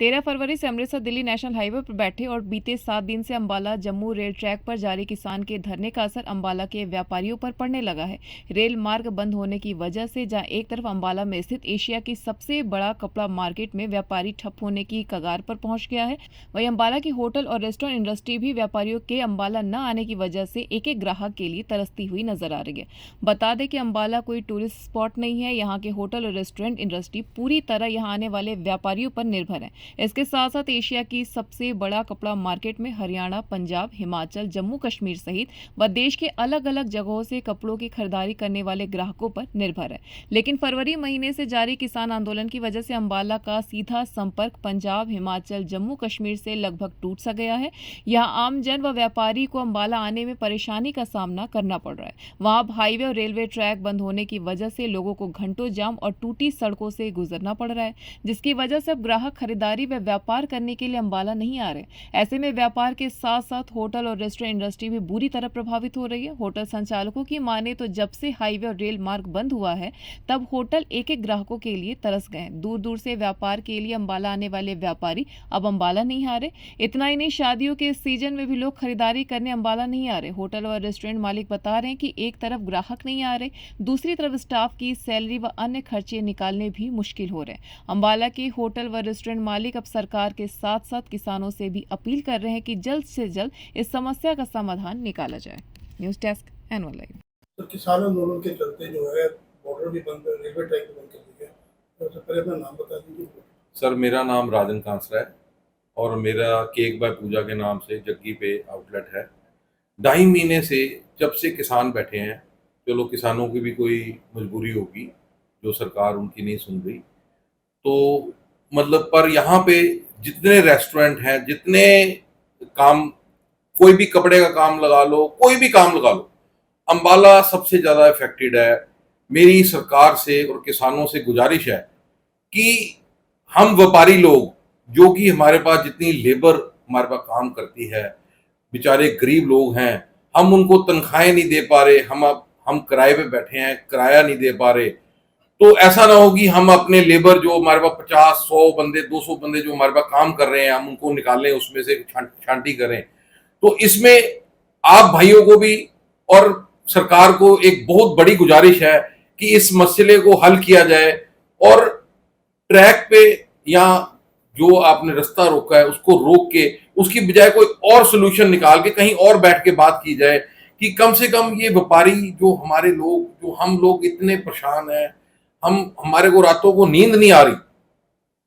13 फरवरी से Amritsar Delhi national highway पर बैठे और बीते 7 दिन से अंबाला जम्मू रेल ट्रैक पर जारी किसान के धरने का असर अंबाला के व्यापारियों पर पड़ने लगा है। रेल मार्ग बंद होने की वजह से जहां एक तरफ अंबाला में स्थित एशिया की सबसे बड़ा कपड़ा मार्केट में व्यापारी ठप होने की कगार पर पहुंच गया है, वहीं अंबाला की होटल और रेस्टोरेंट इंडस्ट्री भी व्यापारियों के अंबाला न आने की वजह से एक एक ग्राहक के लिए तरसती हुई नजर आ रही है। बता दें कि अंबाला कोई टूरिस्ट स्पॉट नहीं है। यहाँ के होटल और रेस्टोरेंट इंडस्ट्री पूरी तरह यहाँ आने वाले व्यापारियों पर निर्भर है। इसके साथ साथ एशिया की सबसे बड़ा कपड़ा मार्केट में हरियाणा, पंजाब, हिमाचल, जम्मू कश्मीर सहित व देश के अलग अलग जगहों से कपड़ों की खरीदारी करने वाले ग्राहकों पर निर्भर है। लेकिन फरवरी महीने से जारी किसान आंदोलन की वजह से अंबाला का सीधा संपर्क पंजाब, हिमाचल, जम्मू कश्मीर से लगभग टूट सा गया है। यहाँ आम जन व व्यापारी को अंबाला आने में परेशानी का सामना करना पड़ रहा है। वहां अब हाईवे और रेलवे ट्रैक बंद होने की वजह से लोगों को घंटों जाम और टूटी सड़कों से गुजरना पड़ रहा है, जिसकी वजह से अब ग्राहक खरीदारी व व्यापार करने के लिए अंबाला नहीं आ रहे। ऐसे में व्यापार के साथ साथ होटल और रेस्टोरेंट इंडस्ट्री भी बुरी तरह प्रभावित हो रही है। होटल संचालकों की माने तो जब से हाईवे और रेल मार्ग बंद हुआ है तब होटल एक एक ग्राहकों के लिए तरस गए। दूर दूर से व्यापार के लिए अंबाला आने वाले व्यापारी अब अंबाला नहीं आ रहे। इतना ही नहीं, शादियों के सीजन में भी लोग खरीदारी करने अंबाला नहीं आ रहे। होटल और रेस्टोरेंट मालिक बता रहे हैं कि एक तरफ ग्राहक नहीं आ रहे, दूसरी तरफ स्टाफ की सैलरी व अन्य खर्चे निकालने भी मुश्किल हो रहे हैं। अंबाला के होटल व रेस्टोरेंट मालिक अब सरकार के साथ साथ किसानों से भी अपील कर रहे हैं कि जल्द से जल्द इस समस्या का समाधान निकाला जाए। News desk, anyone live. तो किसान आंदोलन के चलते जो है बॉर्डर भी बंद, रेलवे ट्रैक भी बंद कर दी है। तो सबसे पहले अपना नाम बता दीजिए। सर, मेरा नाम राजन कांसरा है और मेरा केक बाय पूजा के नाम से जग्गी पे आउटलेट है। 2.5 महीने से जब से किसान बैठे हैं, चलो किसानों की भी कोई मजबूरी होगी जो सरकार उनकी नहीं सुन रही, तो मतलब पर यहाँ पे जितने रेस्टोरेंट हैं, जितने काम, कोई भी कपड़े का काम लगा लो, कोई भी काम लगा लो, अंबाला सबसे ज़्यादा इफेक्टेड है। मेरी सरकार से और किसानों से गुजारिश है कि हम व्यापारी लोग, जो कि हमारे पास जितनी लेबर हमारे पास काम करती है, बेचारे गरीब लोग हैं, हम उनको तनख्वाहें नहीं दे पा रहे, हम किराए पे बैठे हैं, किराया नहीं दे पा रहे। तो ऐसा ना हो कि हम अपने लेबर जो हमारे पास 50-100 बंदे, 200 बंदे जो हमारे पास काम कर रहे हैं, हम उनको निकालें, उसमें से छांटी करें। तो इसमें आप भाइयों को भी और सरकार को एक बहुत बड़ी गुजारिश है कि इस मसले को हल किया जाए और ट्रैक पे या जो आपने रास्ता रोका है उसको रोक के उसकी बजाय कोई और सोल्यूशन निकाल के कहीं और बैठ के बात की जाए कि कम से कम ये व्यापारी जो हमारे लोग, जो हम लोग इतने परेशान हैं, हमारे को रातों को नींद नहीं आ रही।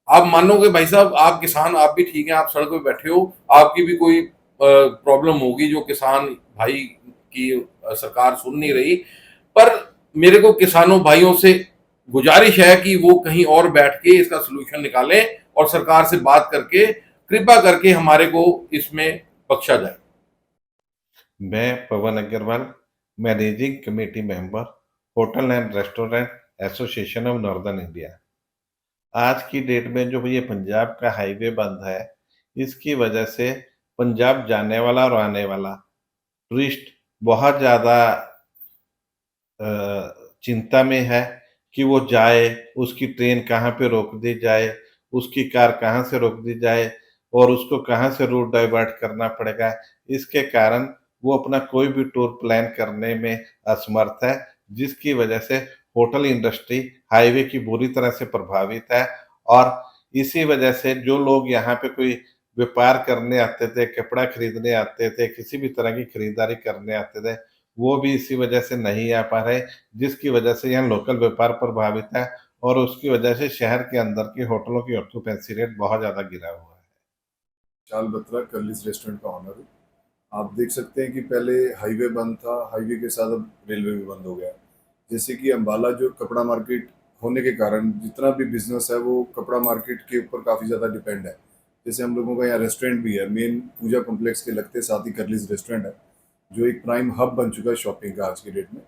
आप मानोगे भाई साहब, आप किसान, आप भी ठीक हैं, आप सड़क पे बैठे हो, आपकी भी कोई प्रॉब्लम होगी जो किसान भाई की सरकार सुन नहीं रही। पर मेरे को किसानों भाइयों से गुजारिश है कि वो कहीं और बैठ के इसका सोल्यूशन निकालें और सरकार से बात करके कृपा करके हमारे को इसमें बख्शा जाए। मैं Pawan Agarwal, managing committee member, hotel and restaurant association of northern India. आज की डेट में जो ये पंजाब का हाईवे बंद है, इसकी वजह से पंजाब जाने वाला और आने वाला टूरिस्ट बहुत ज़्यादा चिंता में है कि वो जाए, उसकी ट्रेन कहाँ पे रोक दी जाए, उसकी कार कहाँ से रोक दी जाए और उसको कहाँ से रूट डाइवर्ट करना पड़ेगा। इसके कारण वो अपना कोई भी टूर प्लान करने में असमर्थ है, जिसकी वजह से होटल इंडस्ट्री हाईवे की बुरी तरह से प्रभावित है। और इसी वजह से जो लोग यहाँ पे कोई व्यापार करने आते थे, कपड़ा खरीदने आते थे, किसी भी तरह की खरीदारी करने आते थे, वो भी इसी वजह से नहीं आ पा रहे, जिसकी वजह से यहाँ लोकल व्यापार प्रभावित है और उसकी वजह से शहर के अंदर की होटलों की ऑक्यूपेंसी रेट बहुत ज़्यादा गिरा हुआ है। चाल बत्रा, कर्लीज रेस्टोरेंट का ऑनर हूँ। आप देख सकते हैं कि पहले हाईवे बंद था, हाईवे के साथ अब रेलवे भी बंद हो गया। जैसे कि अम्बाला जो कपड़ा मार्केट होने के कारण जितना भी बिजनेस है वो कपड़ा मार्केट के ऊपर काफ़ी ज़्यादा डिपेंड है। जैसे हम लोगों का यहाँ रेस्टोरेंट भी है, मेन पूजा कॉम्प्लेक्स के लगते साथ ही कर्लीज रेस्टोरेंट है, जो एक प्राइम हब बन चुका है शॉपिंग का आज की डेट में।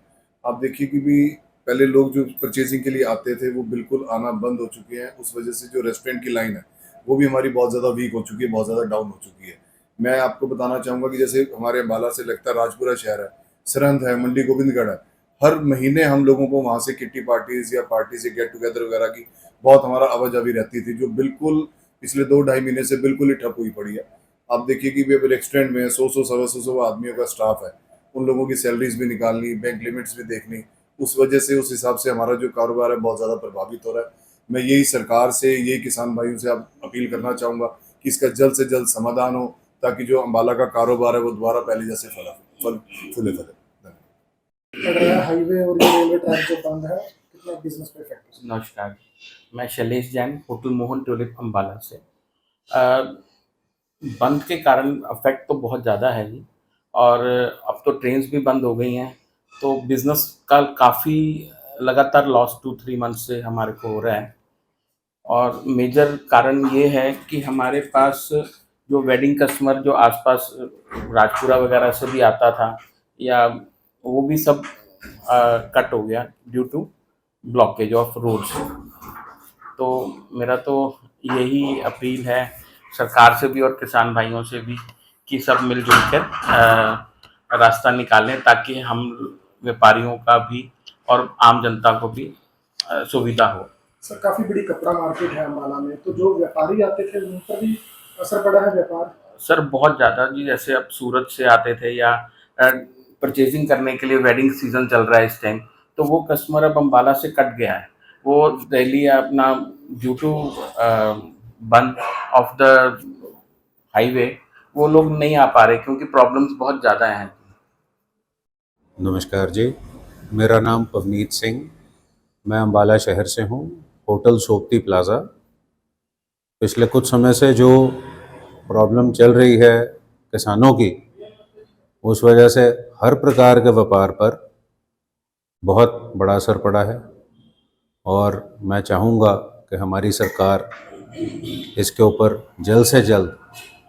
आप देखिए कि भी पहले लोग जो परचेजिंग के लिए आते थे वो बिल्कुल आना बंद हो चुके हैं। उस वजह से जो रेस्टोरेंट की लाइन है वो भी हमारी बहुत ज़्यादा वीक हो चुकी है, बहुत ज़्यादा डाउन हो चुकी है। मैं आपको बताना चाहूँगा कि जैसे हमारे अम्बाला से लगता है राजपुरा शहर है, सरहंद है, मंडी गोविंदगढ़ है, हर महीने हम लोगों को वहाँ से किट्टी पार्टीज या पार्टी से गेट टुगेदर वगैरह की बहुत हमारा आवाजाही रहती थी, जो बिल्कुल पिछले 2-2.5 महीने से बिल्कुल ही ठप हुई पड़ी है। आप देखिए कि भी अब रेस्टोरेंट में 100-100, सवा-सौ आदमियों का स्टाफ है, उन लोगों की सैलरीज भी निकालनी, बैंक लिमिट्स भी देखनी, उस वजह से उस हिसाब से हमारा जो कारोबार है बहुत ज़्यादा प्रभावित हो रहा है। मैं यही सरकार से, यही किसान भाइयों से आप अपील करना चाहूँगा कि इसका जल्द से जल्द समाधान हो, ताकि जो अम्बाला का कारोबार है वो दोबारा पहले जैसे फूले फले। अगर हाईवे और ये रेलवे ट्रैक जो बंद है कितना बिजनेस पे इफेक्ट है? नमस्कार, मैं शैलेश जैन होटल मोहन ट्यूलिप अम्बाला से। अ, बंद के कारण अफेक्ट तो बहुत ज़्यादा है जी, और अब तो ट्रेन्स भी बंद हो गई हैं, तो बिज़नेस का काफ़ी लगातार लॉस 2-3 मंथ से हमारे को हो रहा है। और मेजर कारण ये है कि हमारे पास जो वेडिंग कस्टमर जो आसपास राजपुरा वगैरह से भी आता था, या वो भी सब कट हो गया due to blockage of roads. तो मेरा तो यही अपील है सरकार से भी और किसान भाइयों से भी कि सब मिलजुल कर रास्ता निकालें, ताकि हम व्यापारियों का भी और आम जनता को भी सुविधा हो। सर काफी बड़ी कपड़ा मार्केट है अम्बाला में, तो जो व्यापारी आते थे उन पर भी असर पड़ा है व्यापार? सर बहुत ज़्यादा जी, जैसे अब सूरत से आते थे या परचेजिंग करने के लिए, वेडिंग सीज़न चल रहा है इस टाइम, तो वो कस्टमर अब अम्बाला से कट गया है। वो दिल्ली अपना ड्यू टू बंद ऑफ द हाईवे वो लोग नहीं आ पा रहे क्योंकि प्रॉब्लम्स बहुत ज़्यादा हैं। नमस्कार जी, मेरा नाम पवनीत सिंह, मैं अम्बाला शहर से हूँ, होटल सोबती प्लाज़ा। पिछले कुछ समय से जो प्रॉब्लम चल रही है किसानों की, उस वजह से हर प्रकार के व्यापार पर बहुत बड़ा असर पड़ा है, और मैं चाहूँगा कि हमारी सरकार इसके ऊपर जल्द से जल्द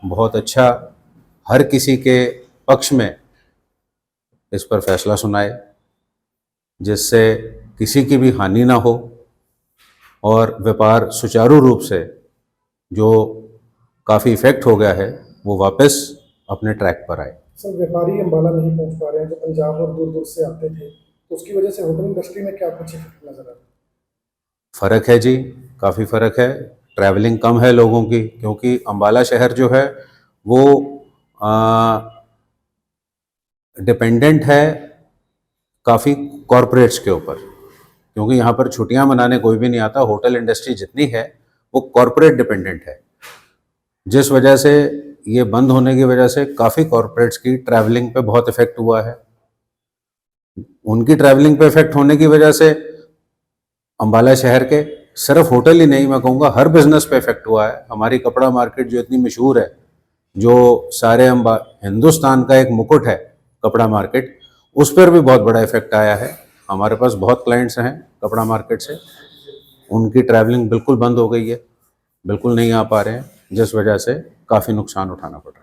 बहुत अच्छा हर किसी के पक्ष में इस पर फैसला सुनाए, जिससे किसी की भी हानि ना हो और व्यापार सुचारू रूप से जो काफ़ी इफ़ेक्ट हो गया है वो वापस अपने ट्रैक पर आए। सर व्यापारी अम्बाला नहीं पहुंच पा रहे हैं जो पंजाब और दूर दूर से आते थे, तो उसकी वजह से होटल इंडस्ट्री में क्या कुछ इफेक्ट नजर आ रहा है? फ़र्क है जी, काफ़ी फ़र्क है। ट्रैवलिंग कम है लोगों की, क्योंकि अम्बाला शहर जो है वो डिपेंडेंट है काफ़ी कॉरपोरेट्स के ऊपर, क्योंकि यहाँ पर छुट्टियाँ मनाने कोई भी नहीं आता। होटल इंडस्ट्री जितनी है वो कॉरपोरेट डिपेंडेंट है, जिस वजह से ये बंद होने की वजह से काफ़ी कॉरपोरेट्स की ट्रैवलिंग पे बहुत इफ़ेक्ट हुआ है। उनकी ट्रैवलिंग पे इफ़ेक्ट होने की वजह से अम्बाला शहर के सिर्फ होटल ही नहीं, मैं कहूँगा हर बिज़नेस पे इफ़ेक्ट हुआ है। हमारी कपड़ा मार्केट जो इतनी मशहूर है, जो सारे हिंदुस्तान का एक मुकुट है कपड़ा मार्केट, उस पर भी बहुत बड़ा इफ़ेक्ट आया है। हमारे पास बहुत क्लाइंट्स हैं कपड़ा मार्केट से, उनकी ट्रैवलिंग बिल्कुल बंद हो गई है, बिल्कुल नहीं आ पा रहे हैं, जिस वजह से काफ़ी नुकसान उठाना पड़ रहा है।